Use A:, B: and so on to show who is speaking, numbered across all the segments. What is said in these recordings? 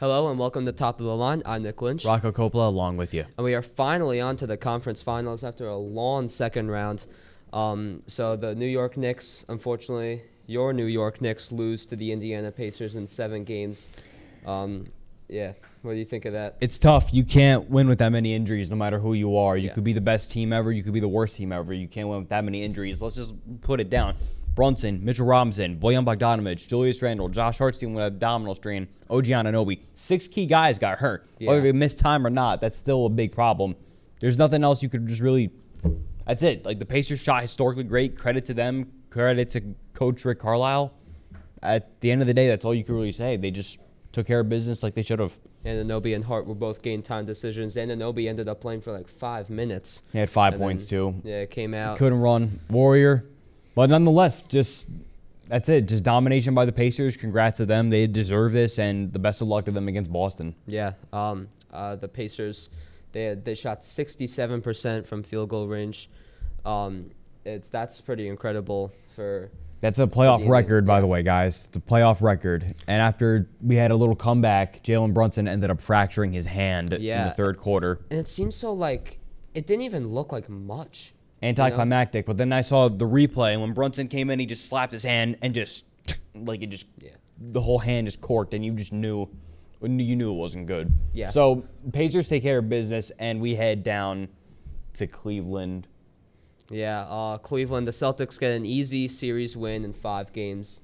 A: Hello and welcome to Top of the Line. I'm Nick Lynch.
B: Rocco Coppola along with you.
A: And we are finally on to the conference finals after a long second round. So the New York Knicks, unfortunately, your New York Knicks lose to the Indiana Pacers in 7 games. Yeah, what do you think of that?
B: It's tough. You can't win with that many injuries no matter who you are. You
A: Yeah.
B: could be the best team ever. You could be the worst team ever. You can't win with that many injuries. Let's just put it down. Brunson, Mitchell Robinson, Bojan Bogdanovic, Julius Randle, Josh Hartstein with abdominal strain, OG Anunoby. 6 key guys got hurt.
A: Yeah.
B: Whether they missed time or not, that's still a big problem. There's nothing else you could just really – that's it. Like, the Pacers shot historically great. Credit to them. Credit to Coach Rick Carlisle. At the end of the day, that's all you can really say. They just took care of business like they should have.
A: Anunoby and Hart were both game time decisions. Anunoby ended up playing for like 5 minutes.
B: He had 5
A: And
B: points, too.
A: Yeah, it came out.
B: Couldn't run. Warrior. But nonetheless, just that's it. Just domination by the Pacers. Congrats to them. They deserve this, and the best of luck to them against Boston.
A: Yeah, the Pacers, they shot 67% from field goal range. That's pretty incredible for.
B: That's a playoff record, by the way, guys. It's a playoff record. And after we had a little comeback, Jalen Brunson ended up fracturing his hand in the third quarter.
A: And it seems so like it didn't even look like much.
B: Anticlimactic. But then I saw the replay, and when Brunson came in, he just slapped his hand and just the whole hand just corked, and you knew it wasn't good.
A: Yeah.
B: So Pacers take care of business, and we head down to Cleveland.
A: Yeah, Cleveland, the Celtics get an easy series win in 5 games.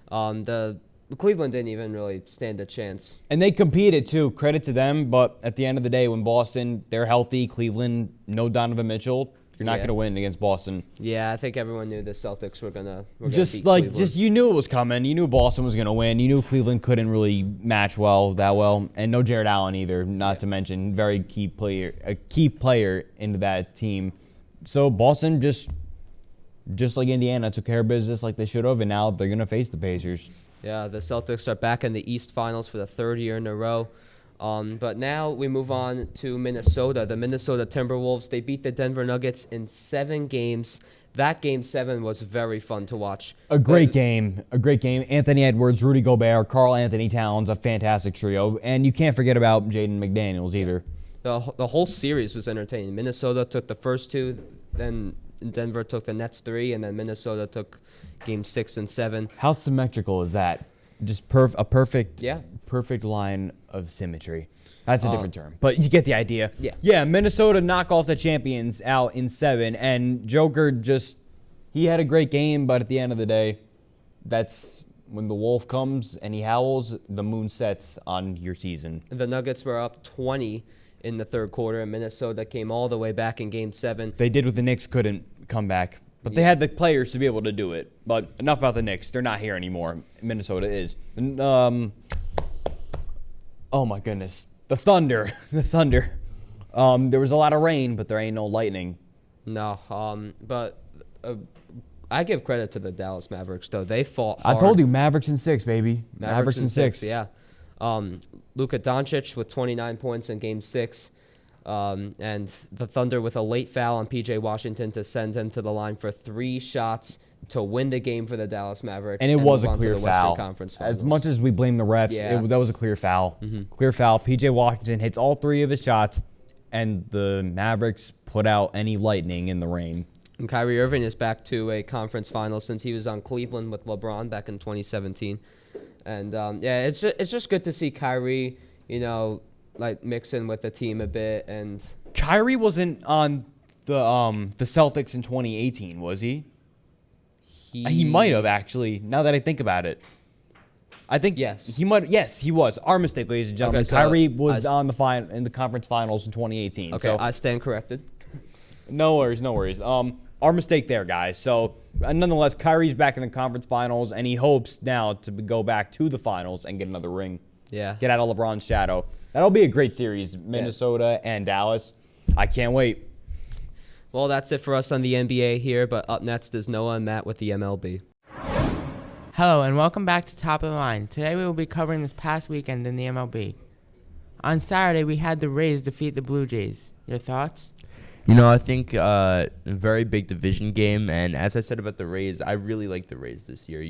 A: The Cleveland didn't even really stand a chance.
B: And they competed, too. Credit to them. But at the end of the day, when Boston, they're healthy, Cleveland, no Donovan Mitchell, you're not going to win against Boston.
A: Yeah, I think everyone knew the Celtics were gonna beat
B: Cleveland. You knew it was coming. You knew Boston was going to win. You knew Cleveland couldn't really match that well. And no Jared Allen either, not to mention a key player into that team. So Boston just like Indiana took care of business like they should have, and now they're going to face the Pacers.
A: Yeah, the Celtics are back in the East Finals for the 3rd year in a row. But now we move on to Minnesota. The Minnesota Timberwolves, they beat the Denver Nuggets in 7 games. That Game 7 was very fun to watch.
B: A great game. Anthony Edwards, Rudy Gobert, Karl Anthony Towns, a fantastic trio. And you can't forget about Jaden McDaniels either.
A: The whole series was entertaining. Minnesota took the first 2, then Denver took the next 3, and then Minnesota took Game 6 and 7.
B: How symmetrical is that? Just a perfect line of symmetry. That's a different term, but you get the idea. Yeah. Minnesota knock off the champions out in 7, and Joker he had a great game, but at the end of the day, that's when the wolf comes and he howls, the moon sets on your season.
A: The Nuggets were up 20 in the 3rd quarter, and Minnesota came all the way back in Game 7.
B: They did what the Knicks couldn't come back. But they had the players to be able to do it. But enough about the Knicks. They're not here anymore. Minnesota is. And, oh, my goodness. The Thunder. There was a lot of rain, but there ain't no lightning.
A: No. But I give credit to the Dallas Mavericks, though. They fought hard.
B: I told you, Mavericks in 6, baby. Mavericks in 6.
A: Yeah. Luka Doncic with 29 points in Game 6. And the Thunder with a late foul on P.J. Washington to send him to the line for 3 shots to win the game for the Dallas Mavericks.
B: And it was a
A: move on
B: clear
A: to the
B: foul.
A: Western Conference Finals.
B: As much as we blame the refs, that was a clear foul. Clear foul. P.J. Washington hits all 3 of his shots, and the Mavericks put out any lightning in the rain.
A: And Kyrie Irving is back to a conference final since he was on Cleveland with LeBron back in 2017. And, it's just good to see Kyrie, mix in with the team a bit. And
B: Kyrie wasn't on the Celtics in 2018, was he? He might have, actually, now that I think about it. I think he might. Yes, he was. Our mistake, ladies and gentlemen.
A: Okay, so
B: Kyrie was in the conference finals in 2018.
A: Okay,
B: so
A: I stand corrected.
B: No worries. Our mistake there, guys. So, nonetheless, Kyrie's back in the conference finals, and he hopes now to go back to the finals and get another ring.
A: Yeah.
B: Get out of LeBron's shadow. That'll be a great series, Minnesota and Dallas. I can't wait.
A: Well, that's it for us on the NBA here, but up next is Noah and Matt with the MLB.
C: Hello, and welcome back to Top of the Line. Today we will be covering this past weekend in the MLB. On Saturday, we had the Rays defeat the Blue Jays. Your thoughts?
D: I think a very big division game, and as I said about the Rays, I really like the Rays this year.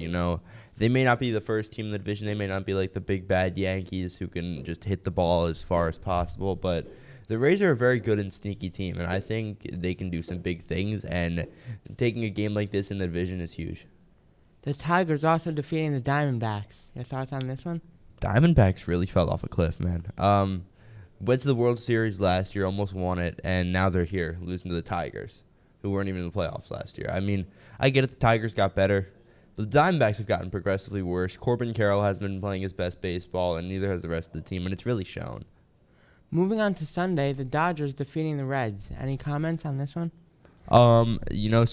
D: They may not be the first team in the division. They may not be like the big bad Yankees who can just hit the ball as far as possible, but the Rays are a very good and sneaky team, and I think they can do some big things, and taking a game like this in the division is huge.
C: The Tigers also defeating the Diamondbacks. Your thoughts on this one?
D: Diamondbacks really fell off a cliff, man. Went to the World Series last year, almost won it, and now they're here, losing to the Tigers, who weren't even in the playoffs last year. I mean, I get it, the Tigers got better, but the Diamondbacks have gotten progressively worse. Corbin Carroll hasn't been playing his best baseball, and neither has the rest of the team, and it's really shown.
C: Moving on to Sunday, the Dodgers defeating the Reds. Any comments on this one?
D: So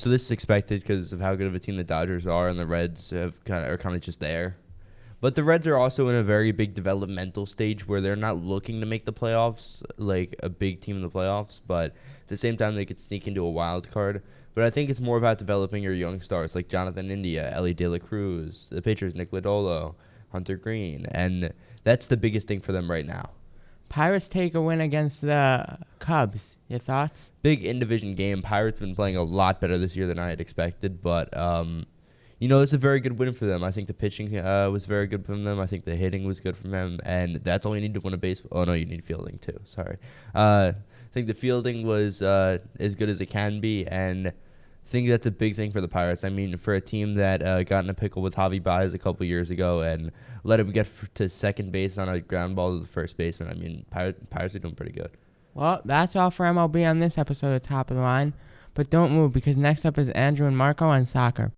D: this is expected because of how good of a team the Dodgers are, and the Reds are kind of just there. But the Reds are also in a very big developmental stage where they're not looking to make the playoffs, like a big team in the playoffs, but at the same time they could sneak into a wild card. But I think it's more about developing your young stars like Jonathan India, Ellie De La Cruz, the pitchers Nick Lodolo, Hunter Green, and that's the biggest thing for them right now.
C: Pirates take a win against the Cubs. Your thoughts?
D: Big in-division game. Pirates have been playing a lot better this year than I had expected, but it's a very good win for them. I think the pitching was very good from them. I think the hitting was good from them, and that's all you need to win a baseball. Oh, no, you need fielding, too. Sorry. I think the fielding was as good as it can be, and I think that's a big thing for the Pirates. I mean, for a team that got in a pickle with Javi Baez a couple years ago and let him get to second base on a ground ball to the first baseman, I mean, Pirates are doing pretty good.
C: Well, that's all for MLB on this episode of Top of the Line. But don't move, because next up is Andrew and Marco on soccer.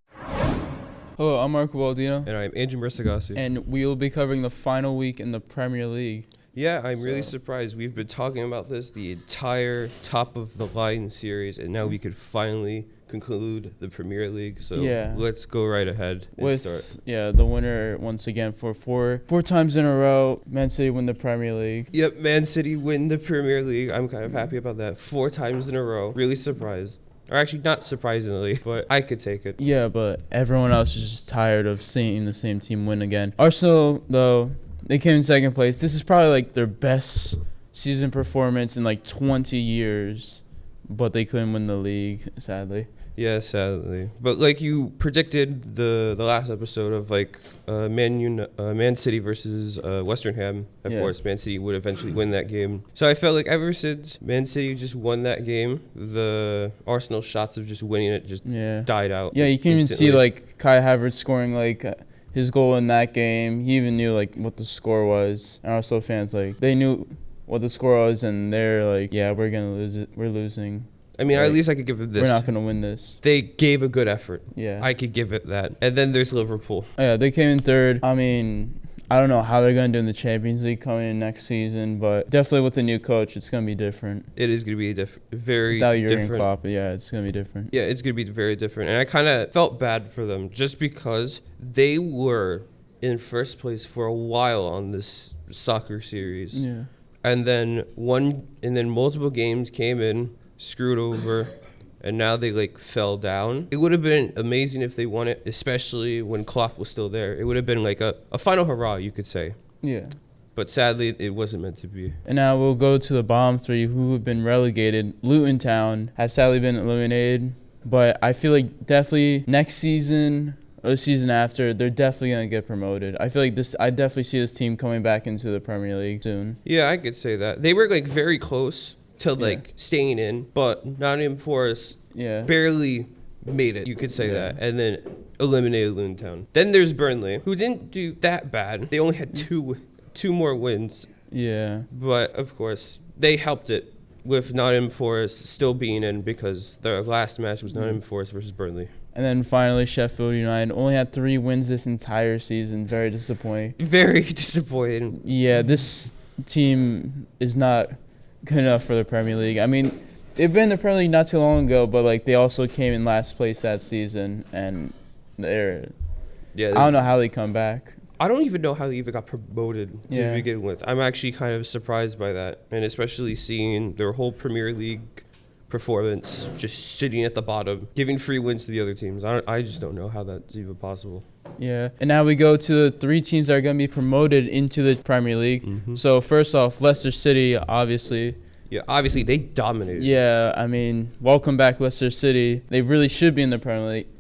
E: Hello, I'm Marco Baldino.
F: And I'm Andrew Mirzaaghasi.
E: And we will be covering the final week in the Premier League.
F: Yeah, I'm really surprised. We've been talking about this the entire top of the line series, and now we could finally conclude the Premier League. So let's go right ahead and start.
E: Yeah, the winner once again for four times in a row. Man City win the Premier League.
F: Yep, Man City win the Premier League. I'm kind of happy about that. 4 times in a row. Really surprised. Or actually, not surprisingly, but I could take it.
E: Yeah, but everyone else is just tired of seeing the same team win again. Arsenal, though, they came in second place. This is probably like their best season performance in like 20 years, but they couldn't win the league, sadly.
F: Yeah, sadly. But like you predicted the last episode of like Man City versus Western Ham, of course, Man City would eventually win that game. So I felt like ever since Man City just won that game, the Arsenal shots of just winning it just died out.
E: Yeah, you can
F: instantly.
E: even see like Kai Havertz scoring like his goal in that game. He even knew like what the score was. And Arsenal fans, like, they knew what the score was, and they're like, yeah, we're gonna lose it. We're losing.
F: I mean, at least I could give it this.
E: We're not going to win this.
F: They gave a good effort.
E: Yeah.
F: I could give it that. And then there's Liverpool.
E: Yeah, they came in third. I mean, I don't know how they're going to do in the Champions League coming in next season, but definitely with the new coach, it's going to be different.
F: It is going to be very
E: Without
F: different.
E: Jurgen Klopp, yeah, it's going to be different.
F: Yeah, it's going to be very different. And I kind of felt bad for them just because they were in first place for a while on this soccer series.
E: Yeah.
F: And then multiple games came in, screwed over. And now they like fell down. It would have been amazing if they won it, especially when Klopp was still there. It would have been like a final hurrah, you could say.
E: Yeah.
F: But sadly, it wasn't meant to be.
E: And now we'll go to the bottom three who have been relegated. Luton Town have sadly been eliminated, but I feel like definitely next season or the season after, they're definitely going to get promoted. I feel like I definitely see this team coming back into the Premier League soon.
F: Yeah, I could say that. They were like very close to like staying in, but Nottingham Forest barely made it, you could say that, and then eliminated Luton Town. Then there's Burnley, who didn't do that bad. They only had two more wins.
E: Yeah.
F: But of course, they helped it with Nottingham Forest still being in because their last match was Nottingham Forest versus Burnley.
E: And then finally, Sheffield United only had 3 wins this entire season. Very disappointing.
F: Very disappointing.
E: Yeah, this team is not good enough for the Premier League. I mean, they've been in the Premier League not too long ago, but like they also came in last place that season, and I don't know how they come back.
F: I don't even know how they even got promoted to begin with. I'm actually kind of surprised by that, and especially seeing their whole Premier League performance just sitting at the bottom, giving free wins to the other teams. I just don't know how that's even possible.
E: Yeah, and now we go to the 3 teams that are going to be promoted into the Premier League. So first off, Leicester City, obviously,
F: Yeah, obviously they dominated.
E: Yeah, I mean, welcome back Leicester City. They really should be in the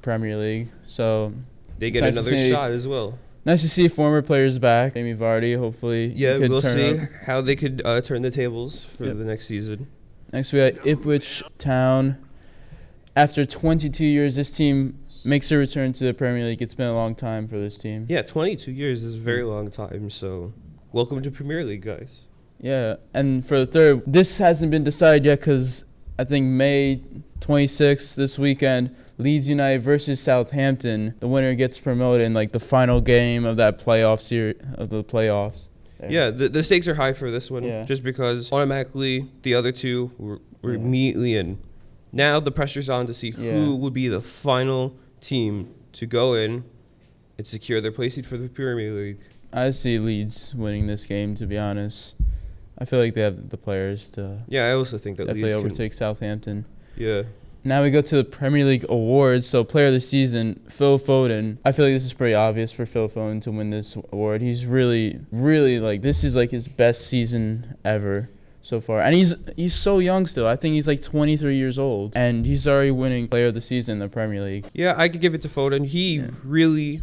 E: Premier League. So
F: they get another shot as well.
E: Nice to see former players back. Jamie Vardy, hopefully.
F: Yeah, we'll see how they could turn the tables for the next season.
E: Next, we got Ipswich Town. After 22 years, this team makes a return to the Premier League. It's been a long time for this team.
F: Yeah, 22 years is a very long time. So, welcome to Premier League, guys.
E: Yeah, and for the third, this hasn't been decided yet because I think May 26th, this weekend, Leeds United versus Southampton. The winner gets promoted in like the final game of that playoff series of the playoffs.
F: Yeah, the stakes are high for this one, just because automatically the other two were immediately in. Now the pressure's on to see who would be the final team to go in and secure their place seat for the Premier League.
E: I see Leeds winning this game, to be honest. I feel like they have the players to.
F: Yeah, I also think that
E: definitely
F: Leeds
E: overtake Southampton.
F: Yeah.
E: Now we go to the Premier League awards. So Player of the Season, Phil Foden. I feel like this is pretty obvious for Phil Foden to win this award. He's really, really this is like his best season ever so far. And he's so young still. I think he's like 23 years old. And he's already winning Player of the Season in the Premier League.
F: Yeah, I could give it to Foden. He really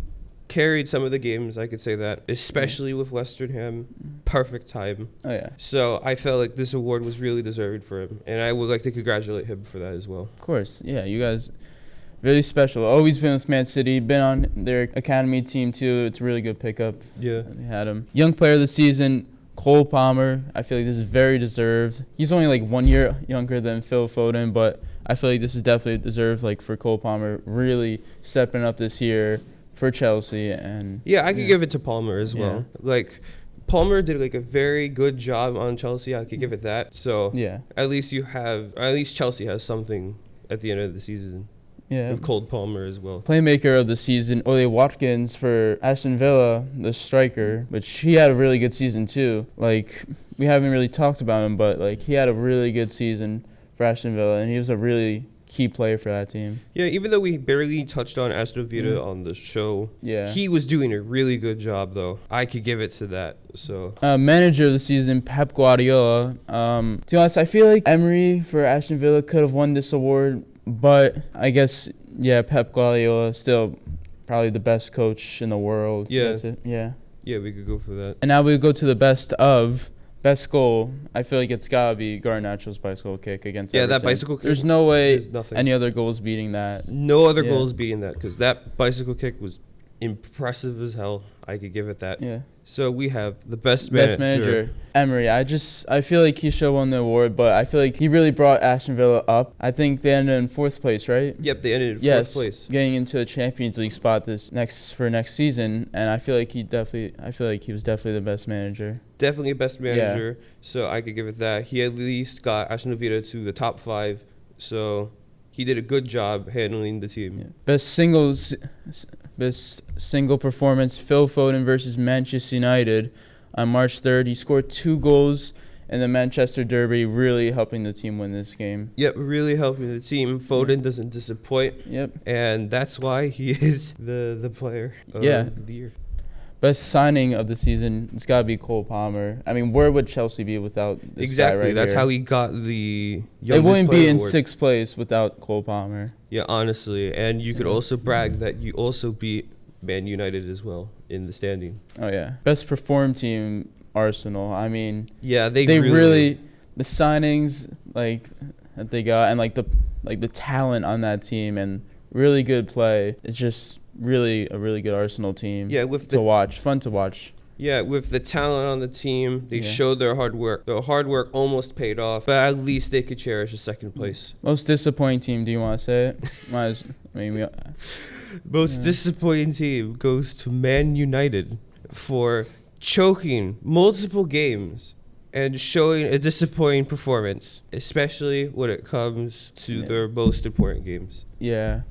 F: carried some of the games, I could say that, especially with Western Ham. Perfect time.
E: Oh, yeah.
F: So I felt like this award was really deserved for him, and I would like to congratulate him for that as well.
E: Of course. Yeah, you guys, really special. Always been with Man City. Been on their academy team, too. It's a really good pickup.
F: Yeah.
E: They had him. Young Player of the Season, Cole Palmer. I feel like this is very deserved. He's only like 1 year younger than Phil Foden, but I feel like this is definitely deserved, like, for Cole Palmer really stepping up this year for Chelsea. And
F: yeah, I could give it to Palmer as well. Like, Palmer did like a very good job on Chelsea. I could give it that. So at least Chelsea has something at the end of the season. Yeah, with Cole Palmer as well.
E: Playmaker of the season, Ole Watkins for Aston Villa, the striker, which he had a really good season too. Like, we haven't really talked about him, but like he had a really good season for Aston Villa, and he was a really key player for that team.
F: Yeah, even though we barely touched on Aston Villa on the show, he was doing a really good job, though. I could give it to that. So
E: manager of the season, Pep Guardiola. To be honest, I feel like Emery for Aston Villa could have won this award, but I guess Pep Guardiola is still probably the best coach in the world.
F: Yeah,
E: that's it. Yeah,
F: we could go for that.
E: And now we go to the best goal. I feel like it's gotta be Garnacho's bicycle kick against Everton.
F: That bicycle kick.
E: There's no way any other goals beating that.
F: No other goals beating that, because that bicycle kick was impressive as hell. I could give it that. Yeah. So we have the best manager,
E: Emery. I feel like he should have won the award, but I feel like he really brought Aston Villa up. I think they ended in 4th place, right?
F: Yep, they ended in 4th place.
E: Getting into a Champions League spot next season, and I feel like he was definitely the best manager.
F: Definitely a best manager. Yeah. So I could give it that. He at least got Aston Villa to the top 5. So he did a good job handling the team.
E: Yeah. Best single performance, Phil Foden versus Manchester United on March 3rd. He scored 2 goals in the Manchester Derby, really helping the team win this game.
F: Yep, really helping the team. Foden doesn't disappoint.
E: Yep.
F: And that's why he is the player of the year.
E: Best signing of the season, it's got to be Cole Palmer. I mean, where would Chelsea be without this guy right
F: That's
E: here?
F: how he got the
E: They wouldn't be in 6th place without Cole Palmer.
F: Yeah, honestly. And you could also brag that you also beat Man United as well in the standing.
E: Oh, yeah. Best perform team, Arsenal. I mean,
F: they
E: really the signings like that they got, and like the talent on that team, and really good play. It's just really a really good Arsenal team.
F: Yeah,
E: fun to watch.
F: Yeah, with the talent on the team, they showed their hard work. Their hard work almost paid off, but at least they could cherish a 2nd place.
E: Most disappointing team, do you want to say it?
F: Most disappointing team goes to Man United for choking multiple games and showing a disappointing performance, especially when it comes to their most important games.
E: Yeah.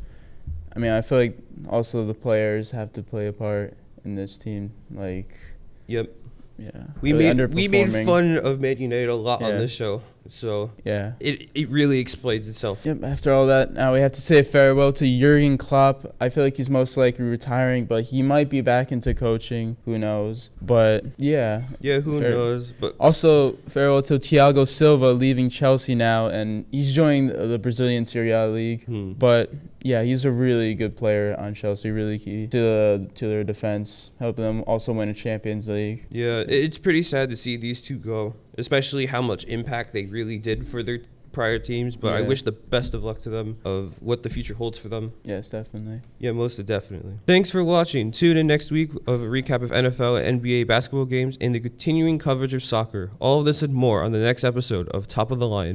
E: I mean, I feel like also the players have to play a part in this team. Like,
F: yep.
E: Yeah.
F: We made fun of Man United a lot on this show. So
E: Yeah.
F: it really explains itself.
E: Yep. After all that, now we have to say farewell to Jurgen Klopp. I feel like he's most likely retiring, but he might be back into coaching. Who knows? But yeah.
F: Yeah, who knows? But
E: also farewell to Thiago Silva leaving Chelsea now, and he's joining the Brazilian Serie A league. But yeah, he's a really good player on Chelsea, really key to their defense, helping them also win a Champions League.
F: Yeah, it's pretty sad to see these two go, especially how much impact they really did for their prior teams. But I wish the best of luck to them of what the future holds for them.
E: Yes, definitely.
F: Yeah, most definitely. Thanks for watching. Tune in next week of a recap of NFL and NBA basketball games and the continuing coverage of soccer. All of this and more on the next episode of Top of the Line.